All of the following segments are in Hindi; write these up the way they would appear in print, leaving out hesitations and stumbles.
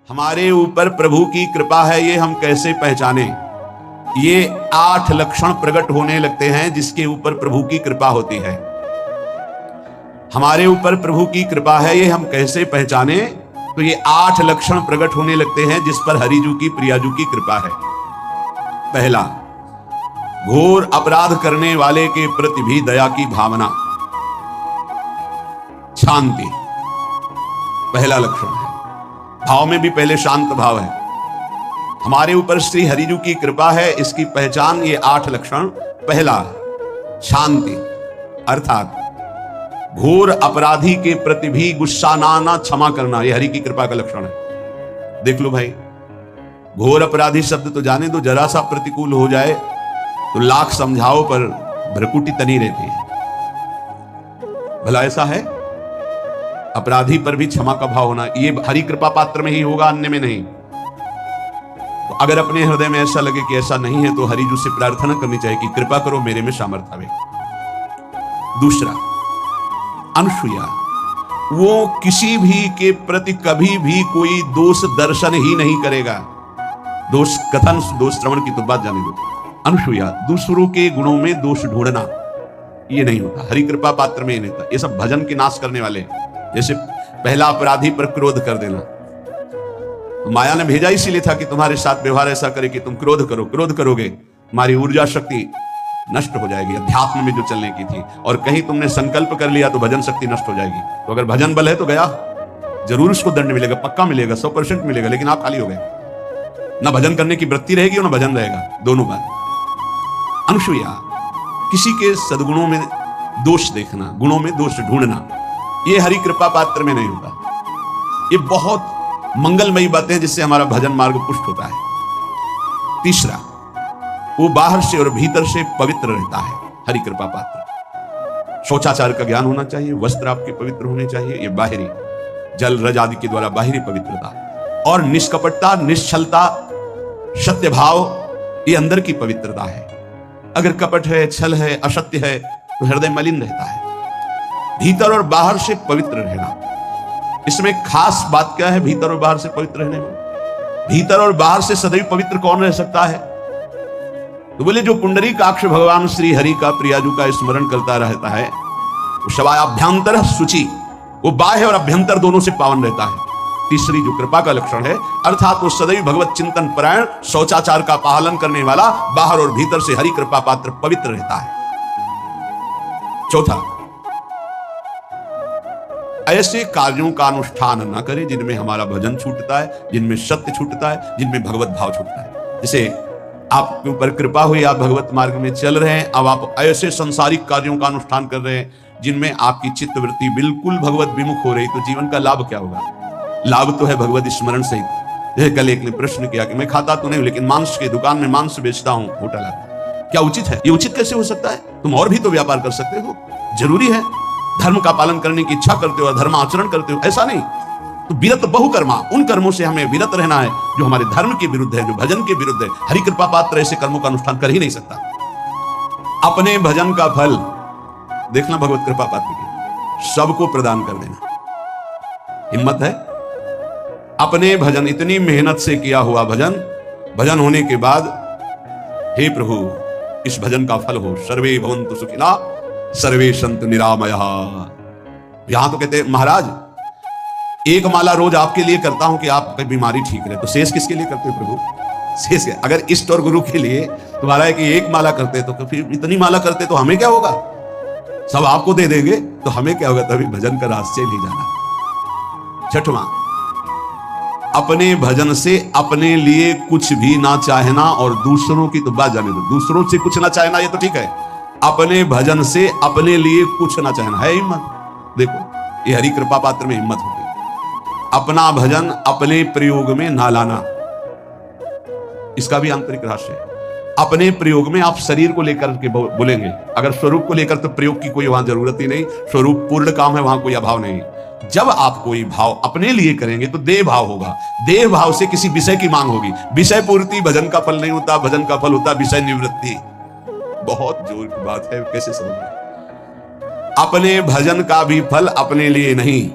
हमारे ऊपर प्रभु की कृपा है ये हम कैसे पहचाने? ये 8 लक्षण प्रकट होने लगते हैं जिसके ऊपर प्रभु की कृपा होती है। हमारे ऊपर प्रभु की कृपा है ये हम कैसे पहचाने? तो ये 8 लक्षण प्रकट होने लगते हैं जिस पर हरिजू की प्रियाजू की कृपा है। पहला, घोर अपराध करने वाले के प्रति भी दया की भावना, शांति पहला लक्षण है। भाव में भी पहले शांत भाव है। हमारे ऊपर श्री हरिजू की कृपा है, इसकी पहचान ये 8 लक्षण। पहला, शांति, अर्थात घोर अपराधी के प्रति भी गुस्सा ना आना, क्षमा करना, ये हरि की कृपा का लक्षण है। देख लो भाई, घोर अपराधी शब्द तो जाने दो, जरा सा प्रतिकूल हो जाए तो लाख समझाओ पर भ्रकुटी तनी रहती है। भला ऐसा है? अपराधी पर भी क्षमा का भाव होना, ये हरि कृपा पात्र में ही होगा, अन्य में नहीं। तो अगर अपने हृदय में ऐसा लगे कि ऐसा नहीं है तो हरिजू से प्रार्थना करनी चाहिए कि कृपा करो, मेरे में सामर्थ्य आवे। दूसरा, अनुसूया, वो किसी भी के प्रति कभी भी कोई दोष दर्शन ही नहीं करेगा। दोष कथन, दोष श्रवण की तो बात जाने दो। अनुसूया, दूसरों के गुणों में दोष ढूंढना ये नहीं होता, हरि कृपा पात्र में ही नहीं होता। ये सब भजन के नाश करने वाले। जैसे पहला अपराधी पर क्रोध कर देना, तो माया ने भेजा इसीलिए था कि तुम्हारे साथ व्यवहार ऐसा करे कि तुम क्रोध करो। क्रोध करोगे तुम्हारी ऊर्जा शक्ति नष्ट हो जाएगी, अध्यात्म में जो चलने की थी। और कहीं तुमने संकल्प कर लिया तो भजन शक्ति नष्ट हो जाएगी। तो अगर भजन बल है तो गया, जरूर उसको दंड मिलेगा, पक्का मिलेगा, 100% मिलेगा, लेकिन आप खाली हो गए। ना भजन करने की वृत्ति रहेगी और ना भजन रहेगा, दोनों बात। अनुसूया, किसी के सद्गुणों में दोष देखना, गुणों में दोष ढूंढना, ये हरि कृपा पात्र में नहीं होता। ये बहुत मंगलमयी बातें हैं जिससे हमारा भजन मार्ग पुष्ट होता है। तीसरा, वो बाहर से और भीतर से पवित्र रहता है, हरि कृपा पात्र। शौचाचार का ज्ञान होना चाहिए, वस्त्र आपके पवित्र होने चाहिए, ये बाहरी, जल रज आदि के द्वारा बाहरी पवित्रता। और निष्कपटता, निश्चलता, सत्य भाव, ये अंदर की पवित्रता है। अगर कपट है, छल है, असत्य है तो हृदय मलिन रहता है। भीतर और बाहर से पवित्र रहना, इसमें खास बात क्या है? भीतर और बाहर से पवित्र रहने में, भीतर और बाहर से सदैव पवित्र कौन रह सकता है? तो बोले जो पुंडरीकाक्ष भगवान श्री हरि का प्रियाजू का स्मरण करता रहता है, वो शवाभ्यंतर शुचि, वो बाह्य और अभ्यंतर दोनों से पावन रहता है। तीसरी जो कृपा का लक्षण है, अर्थात वो सदैव भगवत चिंतन परायण, शौचाचार का पालन करने वाला, बाहर और भीतर से हरि कृपा पात्र पवित्र रहता है। चौथा, ऐसे कार्यों का अनुष्ठान न करें जिनमें हमारा भजन छूटता है, जिनमें सत्य छूटता है, जिनमें भगवत भाव छूटता है। जैसे आपके ऊपर कृपा हुई, आप भगवत मार्ग में चल रहे हैं, अब आप ऐसे संसारिक कार्यों का अनुष्ठान कर रहे हैं जिनमें आपकी चित्तवृत्ति बिल्कुल भगवत विमुख हो रही, तो जीवन का लाभ क्या होगा? लाभ तो है भगवत स्मरण से। जैसे कल एक ने प्रश्न किया कि मैं खाता तो नहीं लेकिन मांस की दुकान में मांस बेचता हूं, होटल है, क्या उचित है? ये उचित कैसे हो सकता है? तुम और भी तो व्यापार कर सकते हो। जरूरी है धर्म का पालन करने की इच्छा करते हो, धर्म आचरण करते हो, ऐसा नहीं। तो विरत बहुकर्मा, उन कर्मों से हमें विरत रहना है जो हमारे धर्म के विरुद्ध है, जो भजन के विरुद्ध है। हरि कृपा पात्र ऐसे कर्मों का अनुष्ठान कर ही नहीं सकता। अपने भजन का फल देखना भगवत कृपा पात्र की, सबको प्रदान कर देना। हिम्मत है? अपने भजन, इतनी मेहनत से किया हुआ भजन, भजन होने के बाद हे प्रभु इस भजन का फल हो, सर्वे भवन्तु सुखिना सर्वे सन्तु निरामयाः। यहां तो कहते महाराज एक माला रोज आपके लिए करता हूं कि आपकी बीमारी ठीक रहे, तो शेष किसके लिए करते हो प्रभु? शेष अगर इष्ट और गुरु के लिए तुम्हारा है कि एक माला करते तो फिर इतनी माला करते तो हमें क्या होगा? सब आपको दे देंगे तो हमें क्या होगा? तभी भजन का रास्ते नहीं जाना। छठवां, अपने भजन से अपने लिए कुछ भी ना चाहना और दूसरों की तो बात जाने दो, दूसरों से कुछ ना चाहना ये तो ठीक है, अपने भजन से अपने लिए कुछ ना चाहना है हिम्मत। देखो ये हरि कृपा पात्र में हिम्मत होती है। अपना भजन अपने प्रयोग में ना लाना, इसका भी आंतरिक रहस्य है। अपने प्रयोग में आप शरीर को लेकर के बोलेंगे, अगर स्वरूप को लेकर तो प्रयोग की कोई वहां जरूरत ही नहीं, स्वरूप पूर्ण काम है, वहां कोई अभाव नहीं। जब आप कोई भाव अपने लिए करेंगे तो देह भाव होगा, देह भाव से किसी विषय की मांग होगी। विषय पूर्ति भजन का फल नहीं होता, भजन का फल होता विषय निवृत्ति। बहुत जोर की बात है, कैसे समझ? अपने भजन का भी फल अपने लिए नहीं,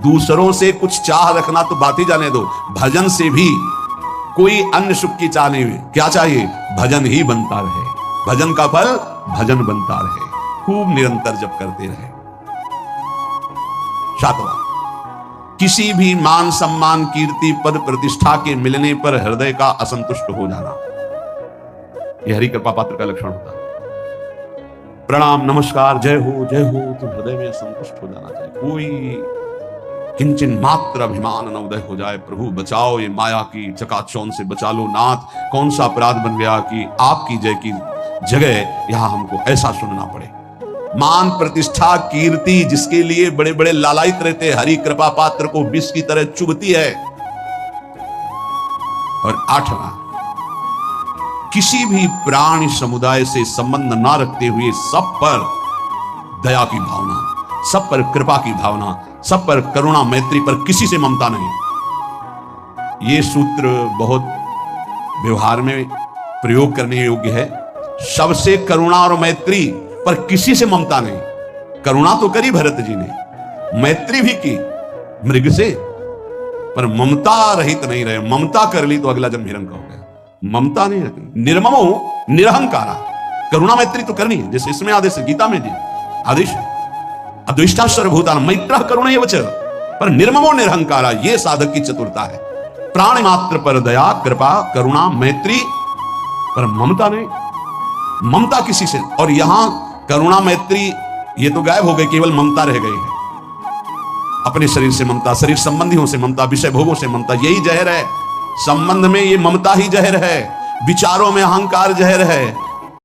दूसरों से कुछ चाह रखना तो बात ही जाने दो, भजन से भी कोई अन्य सुख की चाह नहीं। क्या चाहिए? भजन ही बनता रहे, भजन का फल भजन बनता रहे, खूब निरंतर जप करते रहे। सातवां, किसी भी मान सम्मान कीर्ति पद प्रतिष्ठा के मिलने पर हृदय का असंतुष्ट हो जाना, यह हरि कृपा पात्र का लक्षण होता है। प्रणाम नमस्कार जय हो तो हृदय में असंतुष्ट हो जाना चाहिए। कोई किंचन मात्र अभिमान न उदय हो जाए। प्रभु बचाओ, ये माया की चकाचौंध से बचा लो नाथ। कौन सा अपराध बन गया कि आपकी जय की जगह यहां हमको ऐसा सुनना पड़े। मान प्रतिष्ठा कीर्ति जिसके लिए बड़े बड़े लालायित रहते, हरि कृपा पात्र को विष की तरह चुभती है। और आठवां, किसी भी प्राणी समुदाय से संबंध ना रखते हुए सब पर दया की भावना, सब पर कृपा की भावना, सब पर करुणा मैत्री, पर किसी से ममता नहीं। यह सूत्र बहुत व्यवहार में प्रयोग करने योग्य है। सबसे करुणा और मैत्री, पर किसी से ममता नहीं। करुणा तो करी भरत जी ने, मैत्री भी की मृग से, पर ममता रहित नहीं रहे। ममता कर ली तो अगला जन्म हिरण्य का हो गया। ममता नहीं रखनी। निर्ममो निरहंकारा, करुणा मैत्री तो करनी है, जैसे इसमें आदेश है, गीता में जी आदेश है, अद्वेष्टा सर्वभूतानां मैत्रः करुणैव च, पर निर्ममो निरहंकारा, ये साधक की चतुरता है। प्राण मात्र पर दया कृपा करुणा मैत्री, पर ममता नहीं। ममता किसी से, और यहां करुणा मैत्री ये तो गायब हो गई, केवल ममता रह गई है। अपने शरीर से ममता, शरीर संबंधियों से ममता, विषय भोगों से ममता, यही जहर है। संबंध में ये ममता ही जहर है, विचारों में अहंकार जहर है,